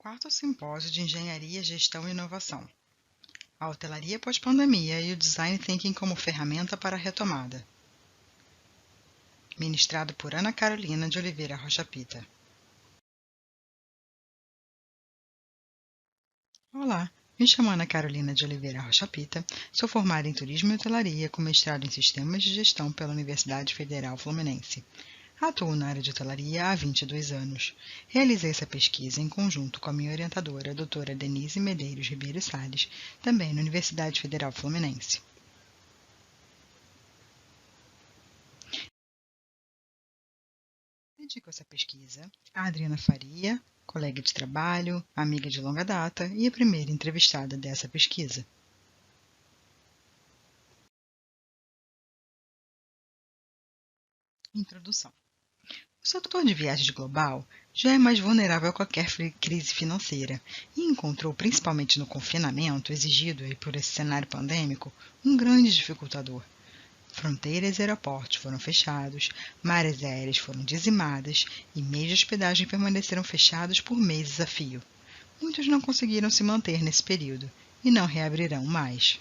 Quarto Simpósio de Engenharia, Gestão e Inovação. A hotelaria pós-pandemia e o Design Thinking como ferramenta para a retomada. Ministrado por Ana Carolina de Oliveira Rocha Pita. Olá, me chamo Ana Carolina de Oliveira Rocha Pita, sou formada em Turismo e Hotelaria com mestrado em Sistemas de Gestão pela Universidade Federal Fluminense. Atuo na área de hotelaria há 22 anos. Realizei essa pesquisa em conjunto com a minha orientadora, a doutora Denise Medeiros Ribeiro Salles, também na Universidade Federal Fluminense. Dedico essa pesquisa a Adriana Faria, colega de trabalho, amiga de longa data e a primeira entrevistada dessa pesquisa. Introdução. O setor de viagens global já é mais vulnerável a qualquer crise financeira e encontrou, principalmente no confinamento exigido por esse cenário pandêmico, um grande dificultador. Fronteiras e aeroportos foram fechados, mares aéreas foram dizimadas e meios de hospedagem permaneceram fechados por meses a fio. Muitos não conseguiram se manter nesse período e não reabrirão mais.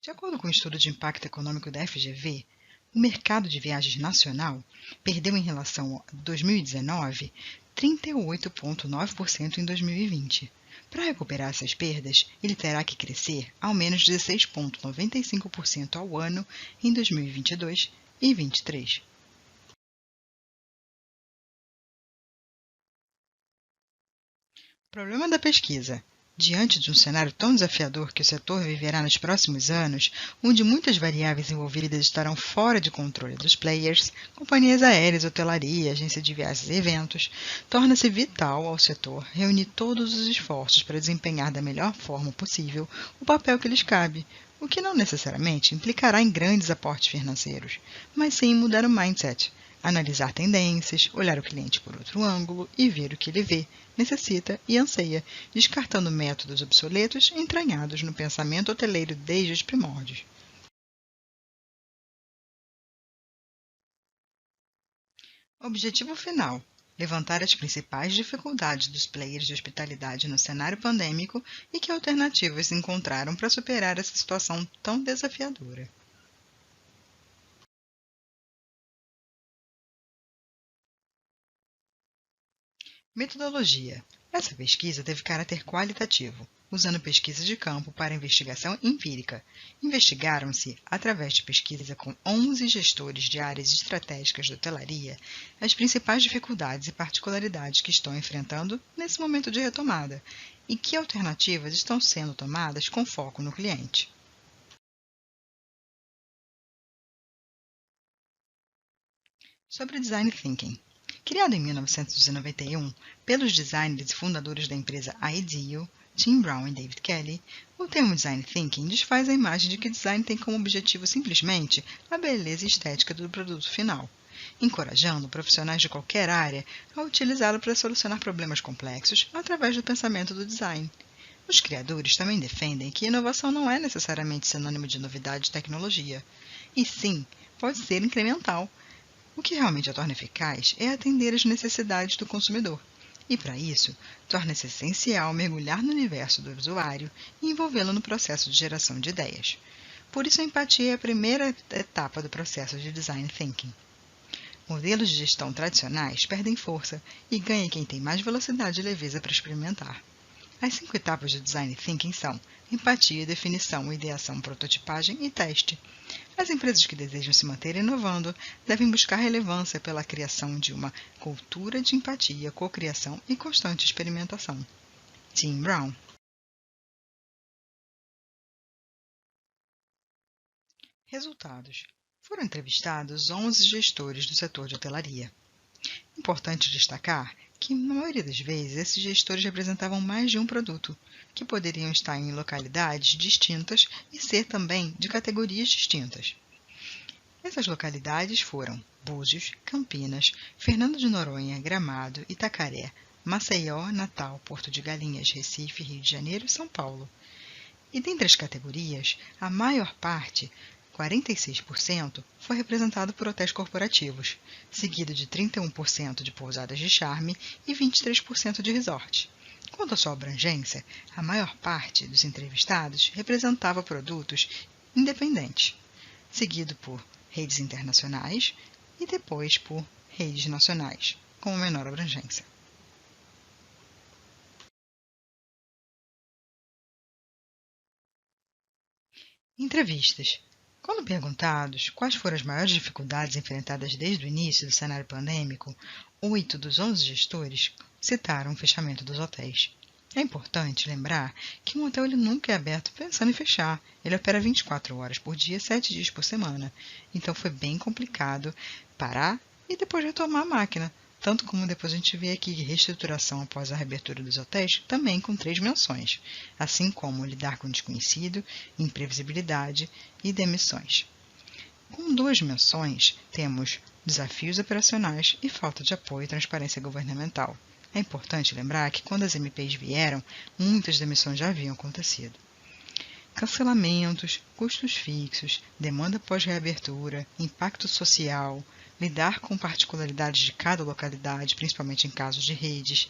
De acordo com o estudo de impacto econômico da FGV, o mercado de viagens nacional perdeu em relação a 2019 38,9% em 2020. Para recuperar essas perdas, ele terá que crescer ao menos 16,95% ao ano em 2022 e 2023. O problema da pesquisa. Diante de um cenário tão desafiador que o setor viverá nos próximos anos, onde muitas variáveis envolvidas estarão fora de controle dos players, companhias aéreas, hotelaria, agência de viagens e eventos, torna-se vital ao setor reunir todos os esforços para desempenhar da melhor forma possível o papel que lhes cabe, o que não necessariamente implicará em grandes aportes financeiros, mas sim mudar o mindset, analisar tendências, olhar o cliente por outro ângulo e ver o que ele vê, necessita e anseia, descartando métodos obsoletos entranhados no pensamento hoteleiro desde os primórdios. Objetivo final: levantar as principais dificuldades dos players de hospitalidade no cenário pandêmico e que alternativas encontraram para superar essa situação tão desafiadora. Metodologia. Essa pesquisa teve caráter qualitativo, usando pesquisa de campo para investigação empírica. Investigaram-se, através de pesquisa com 11 gestores de áreas estratégicas de hotelaria, as principais dificuldades e particularidades que estão enfrentando nesse momento de retomada e que alternativas estão sendo tomadas com foco no cliente. Sobre Design Thinking. Criado em 1991 pelos designers e fundadores da empresa IDEO, Tim Brown e David Kelly, o termo Design Thinking desfaz a imagem de que design tem como objetivo simplesmente a beleza estética do produto final, encorajando profissionais de qualquer área a utilizá-lo para solucionar problemas complexos através do pensamento do design. Os criadores também defendem que inovação não é necessariamente sinônimo de novidade e tecnologia, e sim pode ser incremental. O que realmente a torna eficaz é atender às necessidades do consumidor. E, para isso, torna-se essencial mergulhar no universo do usuário e envolvê-lo no processo de geração de ideias. Por isso, a empatia é a primeira etapa do processo de design thinking. Modelos de gestão tradicionais perdem força e ganha quem tem mais velocidade e leveza para experimentar. As 5 etapas do design thinking são empatia, definição, ideação, prototipagem e teste. As empresas que desejam se manter inovando devem buscar relevância pela criação de uma cultura de empatia, cocriação e constante experimentação. Tim Brown. Resultados. Foram entrevistados 11 gestores do setor de hotelaria. Importante destacar que, na maioria das vezes, esses gestores representavam mais de um produto, que poderiam estar em localidades distintas e ser também de categorias distintas. Essas localidades foram Búzios, Campinas, Fernando de Noronha, Gramado, Itacaré, Maceió, Natal, Porto de Galinhas, Recife, Rio de Janeiro e São Paulo. E dentre as categorias, a maior parte 46% foi representado por hotéis corporativos, seguido de 31% de pousadas de charme e 23% de resorts. Quanto à sua abrangência, a maior parte dos entrevistados representava produtos independentes, seguido por redes internacionais e depois por redes nacionais, com menor abrangência. Entrevistas. Quando perguntados quais foram as maiores dificuldades enfrentadas desde o início do cenário pandêmico, 8 dos 11 gestores citaram o fechamento dos hotéis. É importante lembrar que um hotel ele nunca é aberto pensando em fechar. Ele opera 24 horas por dia, 7 dias por semana. Então foi bem complicado parar e depois retomar a máquina. Tanto como depois a gente vê aqui reestruturação após a reabertura dos hotéis, também com 3 menções, assim como lidar com o desconhecido, imprevisibilidade e demissões. Com 2 menções, temos desafios operacionais e falta de apoio e transparência governamental. É importante lembrar que quando as MPs vieram, muitas demissões já haviam acontecido. Cancelamentos, custos fixos, demanda pós-reabertura, impacto social, lidar com particularidades de cada localidade, principalmente em casos de redes,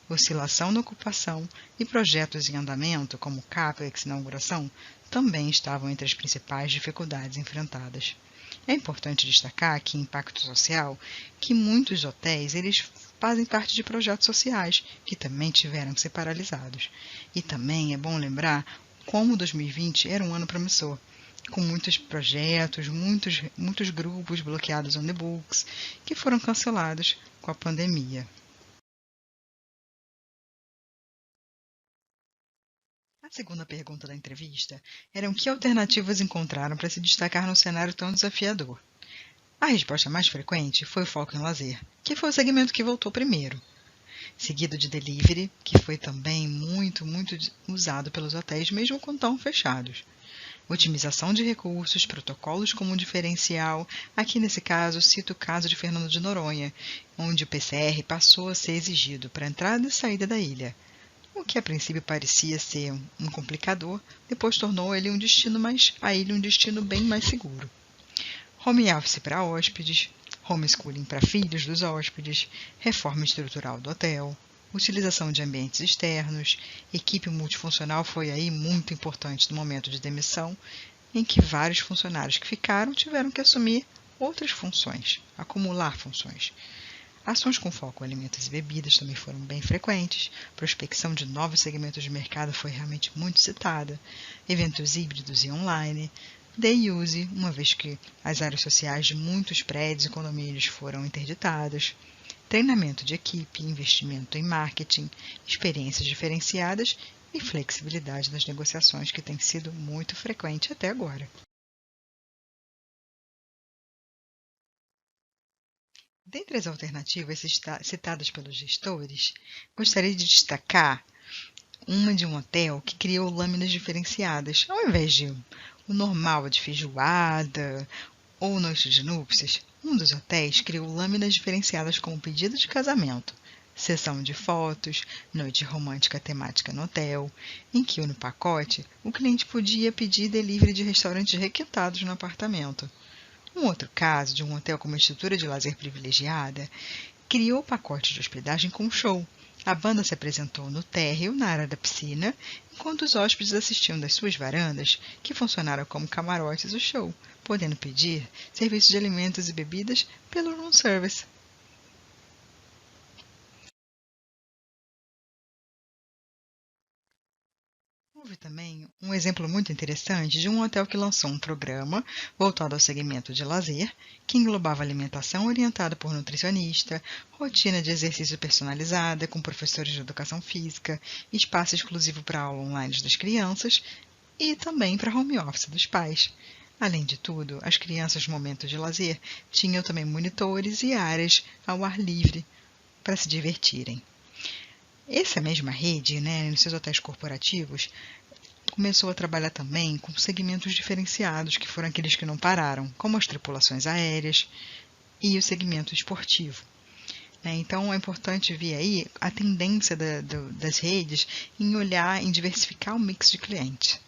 oscilação na ocupação e projetos em andamento, como CAPEX e inauguração, também estavam entre as principais dificuldades enfrentadas. É importante destacar aqui impacto social, que muitos hotéis eles fazem parte de projetos sociais, que também tiveram que ser paralisados. E também é bom lembrar como 2020 era um ano promissor, com muitos projetos, muitos grupos bloqueados on the books, que foram cancelados com a pandemia. A segunda pergunta da entrevista era que alternativas encontraram para se destacar num cenário tão desafiador. A resposta mais frequente foi o foco em lazer, que foi o segmento que voltou primeiro, seguido de delivery, que foi também muito usado pelos hotéis, mesmo quando estão fechados. Otimização de recursos, protocolos como um diferencial. Aqui nesse caso, cito o caso de Fernando de Noronha, onde o PCR passou a ser exigido para a entrada e saída da ilha. O que a princípio parecia ser um complicador, depois tornou ele a ilha um destino bem mais seguro. Home office para hóspedes, homeschooling para filhos dos hóspedes, reforma estrutural do hotel, utilização de ambientes externos, equipe multifuncional foi aí muito importante no momento de demissão, em que vários funcionários que ficaram tiveram que assumir outras funções, acumular funções. Ações com foco em alimentos e bebidas também foram bem frequentes, prospecção de novos segmentos de mercado foi realmente muito citada, eventos híbridos e online, day use, uma vez que as áreas sociais de muitos prédios e condomínios foram interditadas, treinamento de equipe, investimento em marketing, experiências diferenciadas e flexibilidade nas negociações, que tem sido muito frequente até agora. Dentre as alternativas citadas pelos gestores, gostaria de destacar uma de um hotel que criou lâminas diferenciadas, ao invés de o normal de feijoada ou noite de núpcias. Um dos hotéis criou lâminas diferenciadas como pedido de casamento, sessão de fotos, noite romântica temática no hotel, em que no pacote o cliente podia pedir delivery de restaurantes requintados no apartamento. Um outro caso de um hotel com uma estrutura de lazer privilegiada criou pacote de hospedagem com show. A banda se apresentou no térreo, na área da piscina, enquanto os hóspedes assistiam das suas varandas, que funcionaram como camarotes do show, podendo pedir serviços de alimentos e bebidas pelo room service. Houve também um exemplo muito interessante de um hotel que lançou um programa voltado ao segmento de lazer, que englobava alimentação orientada por nutricionista, rotina de exercício personalizada com professores de educação física, espaço exclusivo para aula online das crianças e também para home office dos pais. Além de tudo, as crianças no momento de lazer tinham também monitores e áreas ao ar livre para se divertirem. Essa mesma rede, nos seus hotéis corporativos, começou a trabalhar também com segmentos diferenciados, que foram aqueles que não pararam, como as tripulações aéreas e o segmento esportivo. Então, é importante ver aí a tendência das redes em olhar, em diversificar o mix de clientes.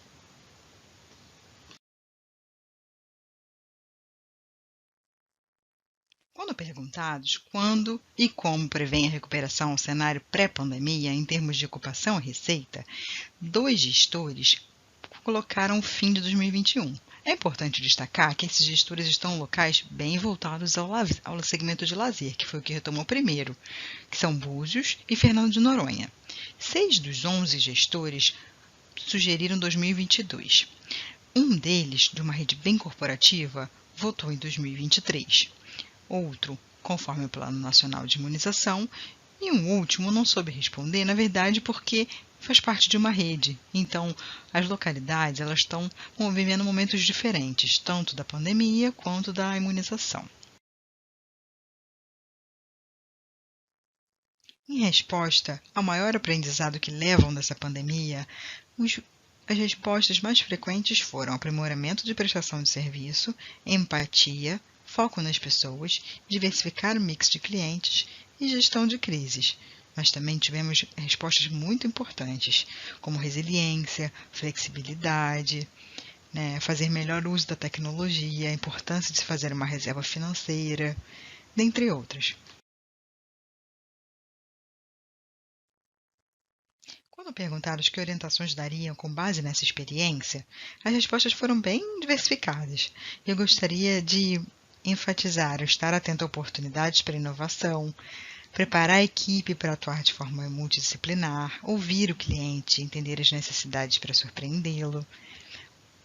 Quando perguntados quando e como prevêem a recuperação ao cenário pré-pandemia em termos de ocupação e receita, 2 gestores colocaram o fim de 2021. É importante destacar que esses gestores estão em locais bem voltados ao segmento de lazer, que foi o que retomou primeiro, que são Búzios e Fernando de Noronha. 6 dos 11 gestores sugeriram 2022. Um deles, de uma rede bem corporativa, votou em 2023. Outro, conforme o Plano Nacional de Imunização, e um último não soube responder, na verdade, porque faz parte de uma rede. Então, as localidades elas estão vivendo momentos diferentes, tanto da pandemia quanto da imunização. Em resposta ao maior aprendizado que levam dessa pandemia, as respostas mais frequentes foram aprimoramento de prestação de serviço, empatia, foco nas pessoas, diversificar o mix de clientes e gestão de crises. Mas também tivemos respostas muito importantes, como resiliência, flexibilidade, fazer melhor uso da tecnologia, a importância de se fazer uma reserva financeira, dentre outras. Quando perguntados que orientações dariam com base nessa experiência, as respostas foram bem diversificadas. Eu gostaria de enfatizar o estar atento a oportunidades para inovação, preparar a equipe para atuar de forma multidisciplinar, ouvir o cliente, entender as necessidades para surpreendê-lo,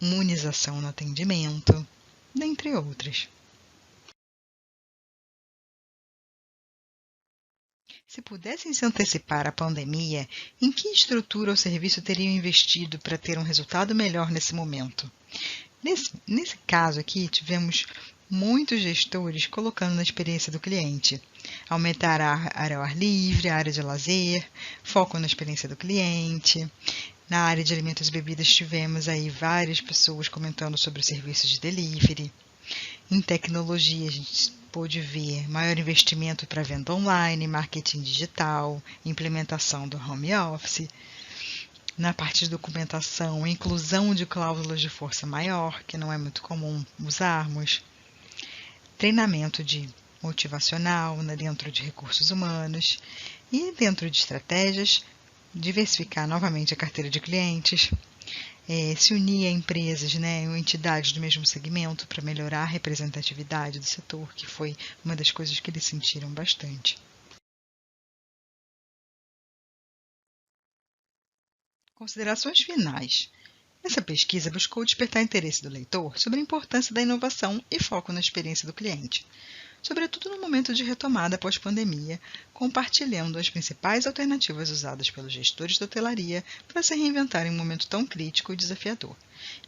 humanização no atendimento, dentre outras. Se pudessem se antecipar à pandemia, em que estrutura ou serviço teriam investido para ter um resultado melhor nesse momento? Nesse caso aqui, tivemos muitos gestores colocando na experiência do cliente. Aumentar a área ao ar livre, a área de lazer, foco na experiência do cliente. Na área de alimentos e bebidas, tivemos aí várias pessoas comentando sobre o serviço de delivery. Em tecnologia, a gente pôde ver maior investimento para venda online, marketing digital, implementação do home office. Na parte de documentação, inclusão de cláusulas de força maior, que não é muito comum usarmos. Treinamento de motivacional dentro de recursos humanos. E dentro de estratégias, diversificar novamente a carteira de clientes. Se unir a empresas, ou entidades do mesmo segmento para melhorar a representatividade do setor, que foi uma das coisas que eles sentiram bastante. Considerações finais. Essa pesquisa buscou despertar interesse do leitor sobre a importância da inovação e foco na experiência do cliente, sobretudo no momento de retomada pós-pandemia, compartilhando as principais alternativas usadas pelos gestores da hotelaria para se reinventar em um momento tão crítico e desafiador,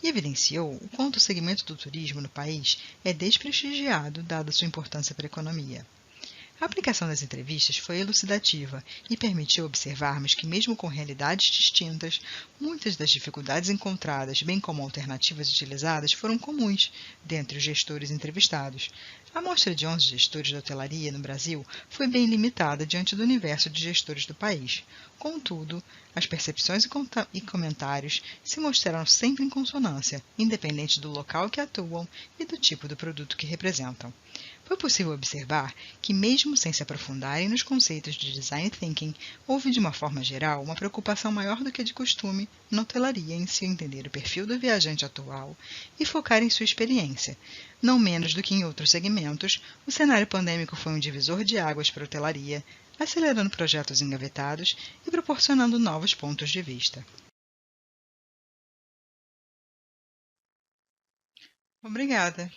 e evidenciou o quanto o segmento do turismo no país é desprestigiado dada sua importância para a economia. A aplicação das entrevistas foi elucidativa e permitiu observarmos que, mesmo com realidades distintas, muitas das dificuldades encontradas, bem como alternativas utilizadas, foram comuns dentre os gestores entrevistados. A amostra de 11 gestores de hotelaria no Brasil foi bem limitada diante do universo de gestores do país. Contudo, as percepções e comentários se mostraram sempre em consonância, independente do local que atuam e do tipo do produto que representam. Foi possível observar que, mesmo sem se aprofundarem nos conceitos de design thinking, houve, de uma forma geral, uma preocupação maior do que de costume na hotelaria em se entender o perfil do viajante atual e focar em sua experiência. Não menos do que em outros segmentos, o cenário pandêmico foi um divisor de águas para a hotelaria, acelerando projetos engavetados e proporcionando novos pontos de vista. Obrigada!